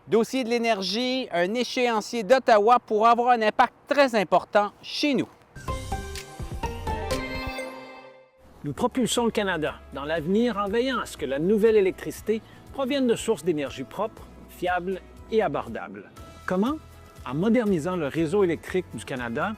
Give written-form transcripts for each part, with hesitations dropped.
Dossier de l'énergie, un échéancier d'Ottawa pourra avoir un impact très important chez nous. Nous propulsons le Canada dans l'avenir en veillant à ce que la nouvelle électricité provienne de sources d'énergie propres, fiables et abordables. Comment? En modernisant le réseau électrique du Canada,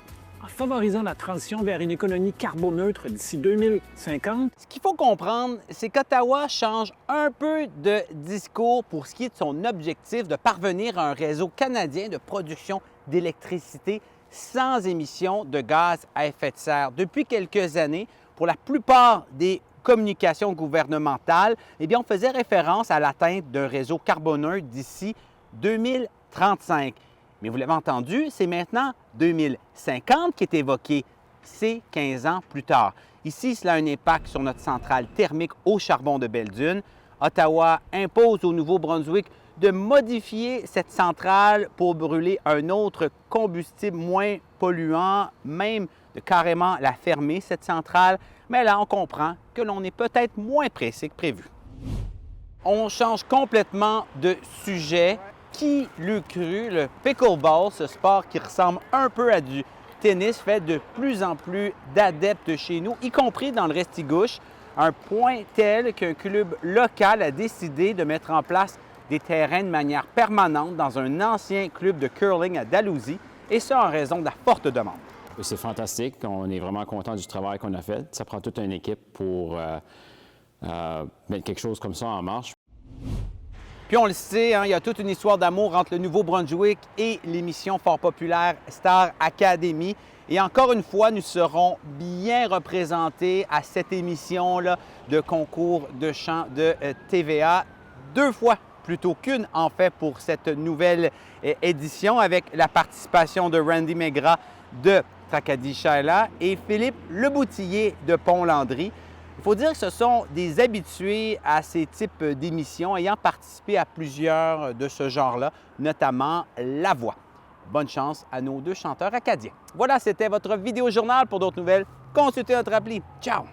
en favorisant la transition vers une économie carboneutre d'ici 2050. Ce qu'il faut comprendre, c'est qu'Ottawa change un peu de discours pour ce qui est de son objectif de parvenir à un réseau canadien de production d'électricité sans émissions de gaz à effet de serre. Depuis quelques années, pour la plupart des communications gouvernementales, on faisait référence à l'atteinte d'un réseau carboneutre d'ici 2035. Mais vous l'avez entendu, c'est maintenant 2050 qui est évoqué. C'est 15 ans plus tard. Ici, cela a un impact sur notre centrale thermique au charbon de Belledune. Ottawa impose au Nouveau-Brunswick de modifier cette centrale pour brûler un autre combustible moins polluant, même de carrément la fermer, cette centrale. Mais là, on comprend que l'on est peut-être moins pressé que prévu. On change complètement de sujet. Qui l'eût cru, le pickleball, ce sport qui ressemble un peu à du tennis, fait de plus en plus d'adeptes chez nous, y compris dans le Restigouche, un point tel qu'un club local a décidé de mettre en place des terrains de manière permanente dans un ancien club de curling à Dalhousie, et ça en raison de la forte demande. C'est fantastique, on est vraiment content du travail qu'on a fait. Ça prend toute une équipe pour mettre quelque chose comme ça en marche. Puis on le sait, il y a toute une histoire d'amour entre le Nouveau-Brunswick et l'émission fort populaire Star Academy. Et encore une fois, nous serons bien représentés à cette émission-là de concours de chant de TVA, 2 fois plutôt qu'une, en fait, pour cette nouvelle édition, avec la participation de Randy Maigrat de Tracadie-Shaila et Philippe Leboutillier de Pont-Landry. Il faut dire que ce sont des habitués à ces types d'émissions ayant participé à plusieurs de ce genre-là, notamment La Voix. Bonne chance à nos 2 chanteurs acadiens. Voilà, c'était votre vidéo journal. Pour d'autres nouvelles, consultez notre appli. Ciao!